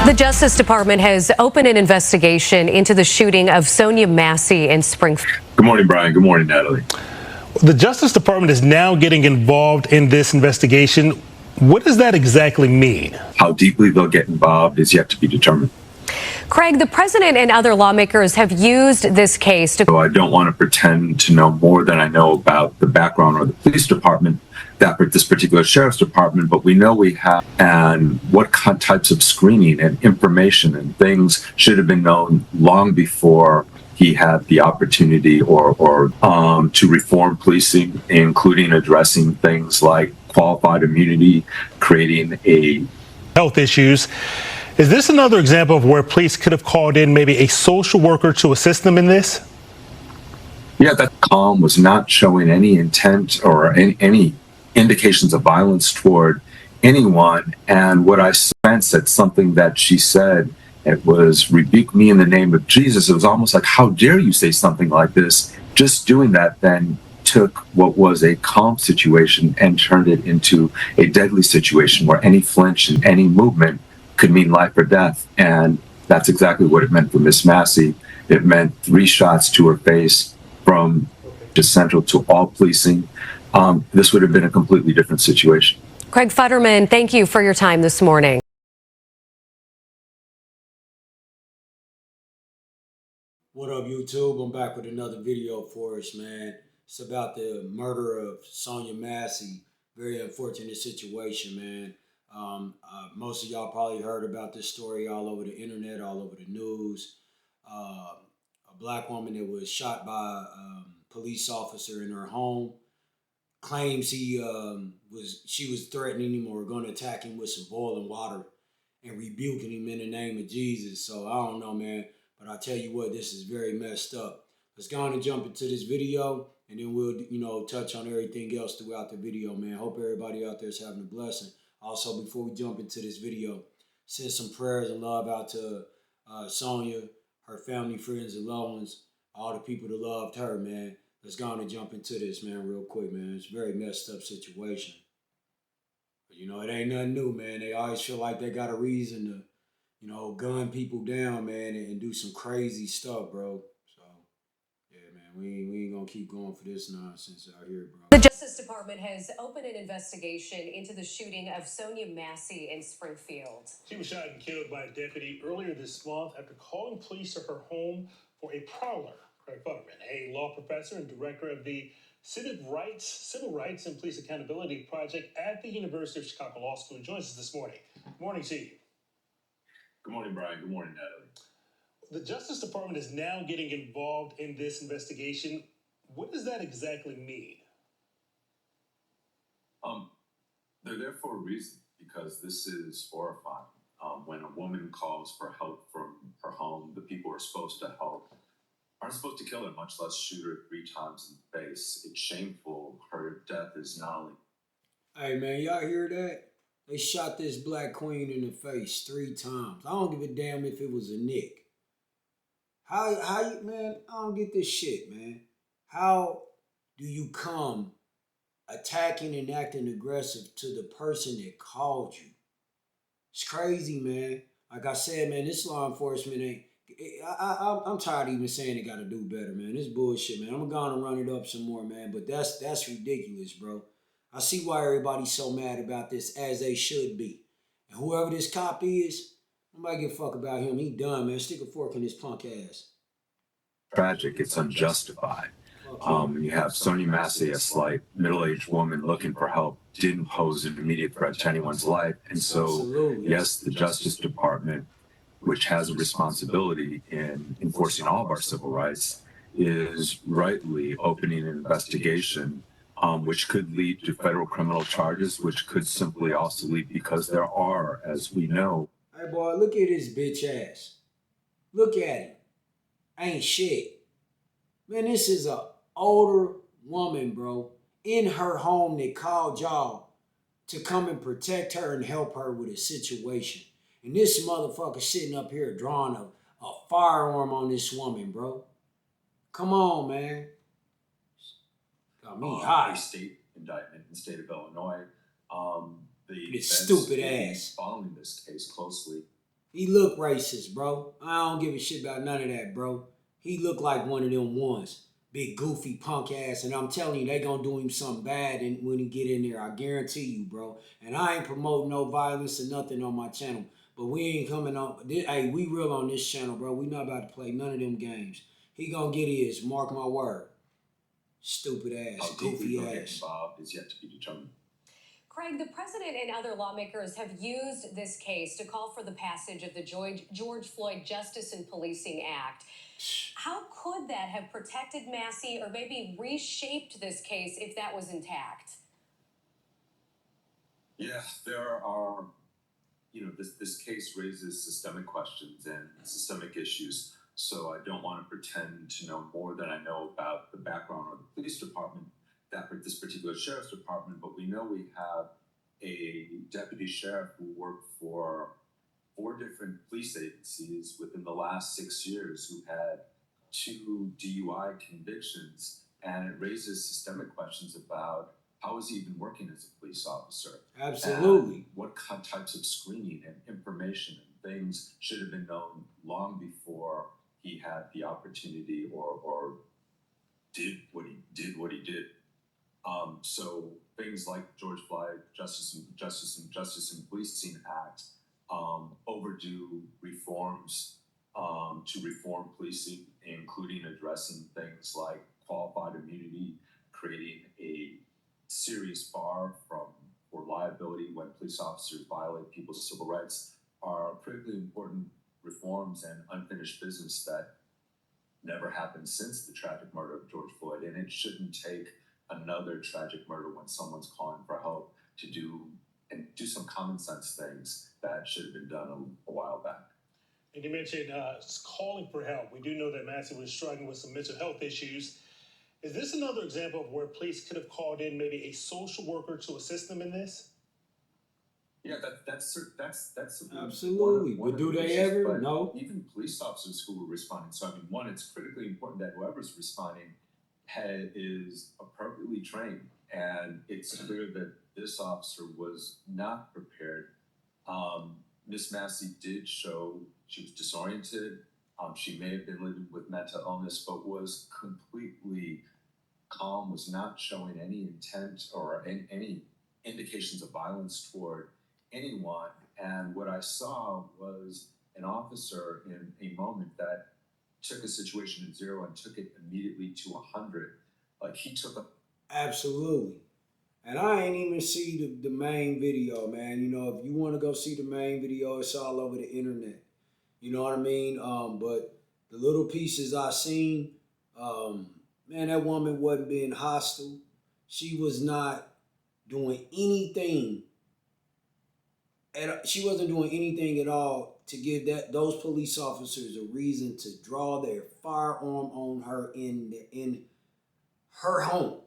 The Justice Department has opened an investigation into the shooting of Sonya Massey in Springfield. Good morning, Brian. Good morning, Natalie. The Justice Department is now getting involved in this investigation. What does that exactly mean? How deeply they'll get involved is yet to be determined. Craig, the president and other lawmakers have used this case to... So I don't want to pretend to know more than I know about the background or the police department, this particular sheriff's department, but we know we have, and what types of screening and information and things should have been known long before he had the opportunity to reform policing, including addressing things like qualified immunity, creating a health issues. Is this another example of where police could have called in maybe a social worker to assist them in this? Yeah, that call was not showing any intent or any indications of violence toward anyone. And what I sensed at something that she said, it was rebuke me in the name of Jesus. It was almost like, how dare you say something like this? Just doing that then took what was a calm situation and turned it into a deadly situation where any flinch and any movement could mean life or death. And that's exactly what it meant for Miss Massey. It meant 3 shots to her face from just central to all policing. This would have been a completely different situation. Craig Futterman, thank you for your time this morning. What up, YouTube? I'm back with another video for us, man. It's about the murder of Sonya Massey. Very unfortunate situation, man. Most of y'all probably heard about this story all over the internet, all over the news. A black woman that was shot by a police officer in her home claims she was threatening him or going to attack him with some boiling water and rebuking him in the name of Jesus. So I don't know, man. But I tell you what, this is very messed up. Let's go on and jump into this video, and then we'll, touch on everything else throughout the video, man. Hope everybody out there is having a blessing. Also, before we jump into this video, send some prayers and love out to Sonya, her family, friends, and loved ones, all the people that loved her, man. Let's go on and jump into this, man, real quick, man. It's a very messed up situation. But, it ain't nothing new, man. They always feel like they got a reason to, gun people down, man, and do some crazy stuff, bro. So, yeah, man, we ain't gonna keep going for this nonsense out here, bro. The Justice Department has opened an investigation into the shooting of Sonya Massey in Springfield. She was shot and killed by a deputy earlier this month after calling police to her home for a prowler. Craig Futterman, a law professor and director of the Civil Rights and Police Accountability Project at the University of Chicago Law School, joins us this morning. Morning to you. Good morning, Brian. Good morning, Natalie. The Justice Department is now getting involved in this investigation. What does that exactly mean? They're there for a reason, because this is horrifying. When a woman calls for help from her home, the people who are supposed to help aren't supposed to kill her, much less shoot her 3 times in the face. It's shameful. Her death is not only... Hey, man, y'all hear that? They shot this black queen in the face 3 times. I don't give a damn if it was a nick. How you, man, I don't get this shit, man. How do you come attacking and acting aggressive to the person that called you? It's crazy, man. Like I said, man, this law enforcement ain't... I'm tired of even saying they got to do better, man. This bullshit, man. I'm going to run it up some more, man. But that's ridiculous, bro. I see why everybody's so mad about this, as they should be. And whoever this cop is, nobody give a fuck about him. He done, man. Stick a fork in his punk ass. Tragic. It's unjustified. You have Sonya Massey, a slight middle-aged woman looking for help, didn't pose an immediate threat to anyone's life. And so, Absolutely. yes, the Justice Department, which has a responsibility in enforcing all of our civil rights, is rightly opening an investigation, which could lead to federal criminal charges, which could simply also lead, because there are, as we know... Hey, boy, look at his bitch ass. Look at him. Ain't shit. Man, this is a older woman, bro, in her home that called y'all to come and protect her and help her with a situation. And this motherfucker sitting up here drawing a firearm on this woman, bro. Come on, man. Got me hot. A state indictment in the state of Illinois. This stupid ass. Following this case closely. He look racist, bro. I don't give a shit about none of that, bro. He look like one of them ones. Big goofy punk ass, and I'm telling you, they gonna do him something bad when he get in there. I guarantee you, bro. And I ain't promoting no violence or nothing on my channel. But we ain't coming on. Hey, we real on this channel, bro. We not about to play none of them games. He gonna get his. Mark my word. Stupid ass, goofy ass. Involved is yet to be determined. Craig, the president and other lawmakers have used this case to call for the passage of the George Floyd Justice and Policing Act. How could that have protected Massey or maybe reshaped this case if that was intact? Yeah, there are, this case raises systemic questions and systemic issues. So I don't want to pretend to know more than I know about the background of the police department, this particular sheriff's department, but we know we have a deputy sheriff who worked for 4 different police agencies within the last 6 years who had 2 DUI convictions, and it raises systemic questions about how is he even working as a police officer? Absolutely. And what types of screening and information and things should have been known long before he had the opportunity or did what he did. So things like George Floyd Justice and Policing Act, overdue reforms to reform policing, including addressing things like qualified immunity, creating a serious bar for liability when police officers violate people's civil rights, are critically important reforms and unfinished business that never happened since the tragic murder of George Floyd. And it shouldn't take another tragic murder when someone's calling for help to do some common sense things that should have been done a while back. And you mentioned calling for help. We do know that Massey was struggling with some mental health issues. Is this another example of where police could have called in maybe a social worker to assist them in this? Yeah, that's absolutely. But do they ever? No. Even police officers who were responding. So I mean, one, it's critically important that whoever's responding is appropriately trained, and it's clear that this officer was not prepared. Miss Massey did show she was disoriented. She may have been living with mental illness, but was completely calm, was not showing any intent or any indications of violence toward anyone. And what I saw was an officer in a moment that took a situation at 0 and took it immediately to 100. Like he took a... Absolutely. And I ain't even see the main video, man. You know, if you want to go see the main video, it's all over the internet. You know what I mean? But the little pieces I seen, man, that woman wasn't being hostile. She was not doing anything. She wasn't doing anything at all to give those police officers a reason to draw their firearm on her in her home.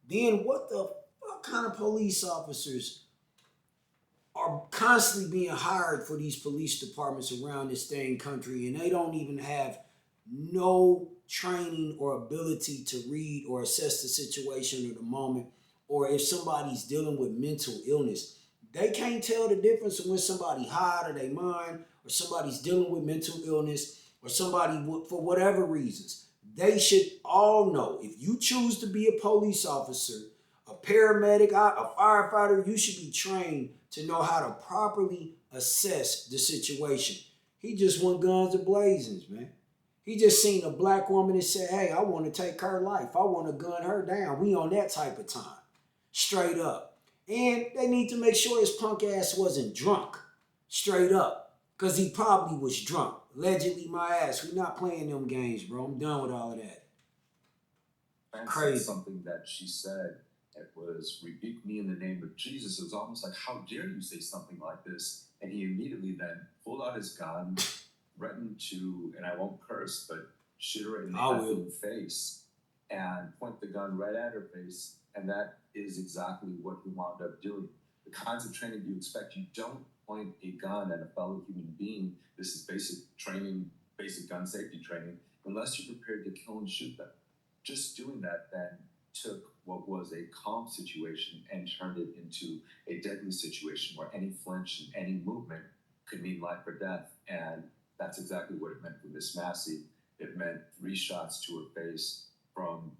Then what the fuck kind of police officers are constantly being hired for these police departments around this dang country, and they don't even have no training or ability to read or assess the situation or the moment, or if somebody's dealing with mental illness. They can't tell the difference when somebody high out of their mind, or somebody's dealing with mental illness, or somebody for whatever reasons. They should all know, if you choose to be a police officer, a paramedic, a firefighter, you should be trained to know how to properly assess the situation. He just went guns a-blazing, man. He just seen a black woman and said, hey, I want to take her life. I want to gun her down. We on that type of time. Straight up. And they need to make sure his punk ass wasn't drunk. Straight up. Because he probably was drunk. Allegedly my ass. We not playing them games, bro. I'm done with all of that. Crazy. Something that she said, it was, rebuke me in the name of Jesus. It was almost like, how dare you say something like this? And he immediately then pulled out his gun, threatened to, and I won't curse, but shoot her in the face and point the gun right at her face. And that is exactly what he wound up doing. The kinds of training you expect, you don't point a gun at a fellow human being. This is basic training, basic gun safety training, unless you're prepared to kill and shoot them. Just doing that then took what was a calm situation and turned it into a deadly situation where any flinch and any movement could mean life or death. And that's exactly what it meant for Miss Massey. It meant 3 shots to her face from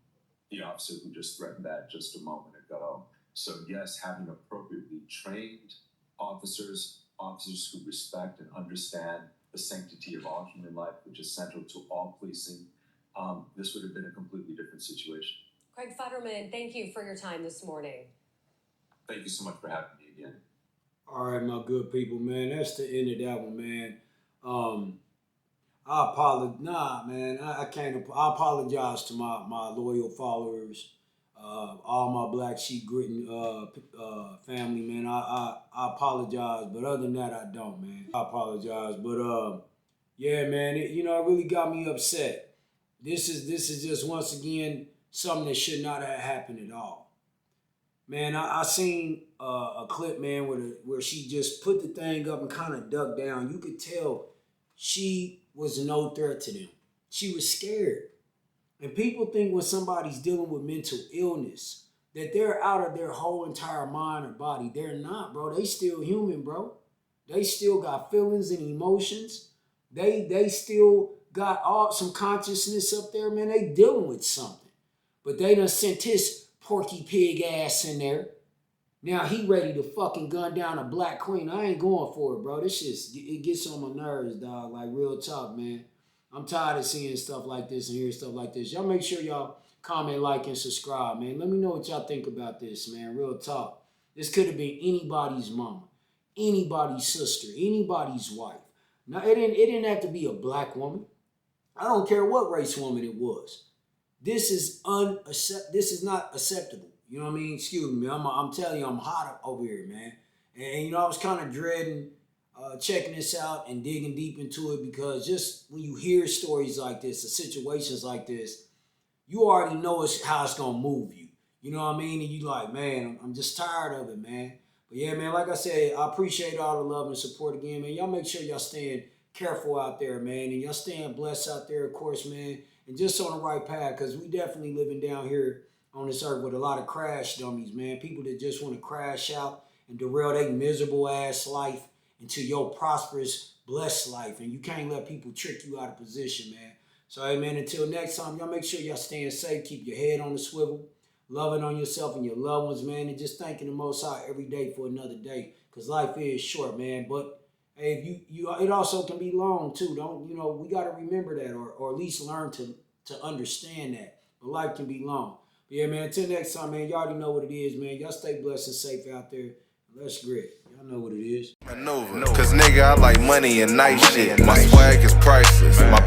the officer who just threatened that just a moment ago. So yes, having appropriately trained officers who respect and understand the sanctity of all human life, which is central to all policing, this would have been a completely different situation. Craig Futterman, thank you for your time this morning. Thank you so much for having me again. All right, my good people, man. That's the end of that one, man. I apologize. Nah, man. I can't. I apologize to my loyal followers, all my BlackSheepGrittin family, man. I apologize, but other than that, I don't, man. I apologize, but yeah, man. It really got me upset. This is just once again something that should not have happened at all. Man, I seen a clip, man, where she just put the thing up and kind of ducked down. You could tell she was no threat to them. She was scared. And people think when somebody's dealing with mental illness that they're out of their whole entire mind or body. They're not, bro. They still human, bro. They still got feelings and emotions. They still got some consciousness up there, man. They dealing with something. But they done sent his porky pig ass in there. Now he ready to fucking gun down a black queen. I ain't going for it, bro. This shit, it gets on my nerves, dog. Like, real talk, man. I'm tired of seeing stuff like this and hearing stuff like this. Y'all make sure y'all comment, like, and subscribe, man. Let me know what y'all think about this, man. Real talk. This could have been anybody's mama, anybody's sister, anybody's wife. Now, it didn't have to be a black woman. I don't care what race woman it was. This is not acceptable. You know what I mean? Excuse me. I'm telling you, I'm hot over here, man. And I was kind of dreading checking this out and digging deep into it, because just when you hear stories like this, or situations like this, you already know how it's gonna move you. You know what I mean? And you like, man, I'm just tired of it, man. But yeah, man, like I said, I appreciate all the love and support again, man. Y'all make sure y'all staying careful out there, man, and y'all staying blessed out there, of course, man, and just on the right path, because we definitely living down here on this earth with a lot of crash dummies, man. People that just want to crash out and derail their miserable ass life into your prosperous, blessed life. And you can't let people trick you out of position, man. So, hey, man, until next time, y'all make sure y'all staying safe. Keep your head on the swivel. Loving on yourself and your loved ones, man. And just thanking the Most High every day for another day. Because life is short, man. But, hey, it also can be long, too. We got to remember that, or at least learn to understand that. But life can be long. But yeah, man, until next time, man, y'all already know what it is, man. Y'all stay blessed and safe out there. Let's grit. Y'all know what it is. Cause nigga, I like money and nice shit. My swag is priceless. My